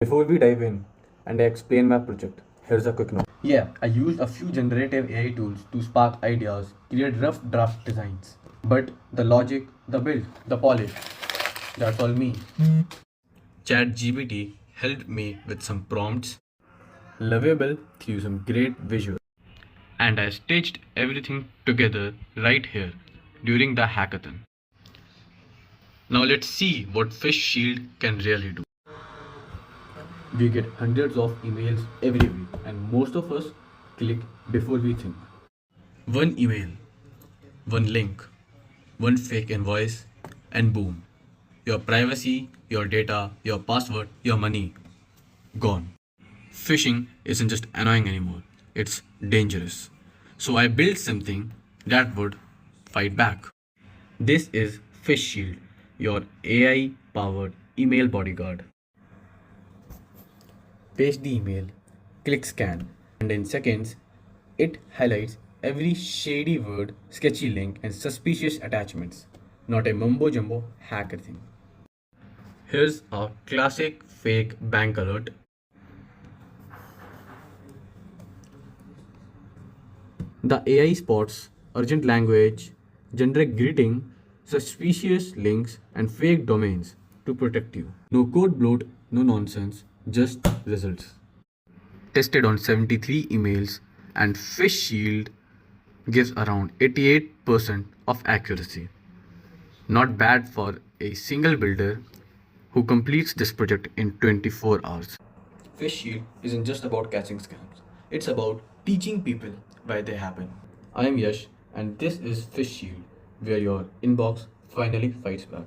Before we dive in and I explain my project, here's a quick note. Yeah, I used a few generative AI tools to spark ideas, create rough draft designs. But the logic, the build, the polish, that's all me. ChatGPT helped me with some prompts, lovable through some great visuals. And I stitched everything together right here during the hackathon. Now let's see what PhishShield can really do. We get hundreds of emails every week, and most of us click before we think. One email, one link, one fake invoice, and boom. Your privacy, your data, your password, your money gone. Phishing isn't just annoying anymore, it's dangerous. So I built something that would fight back. This is PhishShield, your AI powered email bodyguard. Paste the email, click scan, and in seconds, it highlights every shady word, sketchy link, and suspicious attachments. Not a mumbo jumbo hacker thing. Here's a classic fake bank alert. The AI spots urgent language, generic greeting, suspicious links, and fake domains to protect you. No code bloat, no nonsense, just results. Tested on 73 emails, and PhishShield gives around 88% of accuracy. Not bad for a single builder who completes this project in 24 hours. PhishShield isn't just about catching scams, it's about teaching people why they happen. I am Yash, and this is PhishShield, where your inbox finally fights back.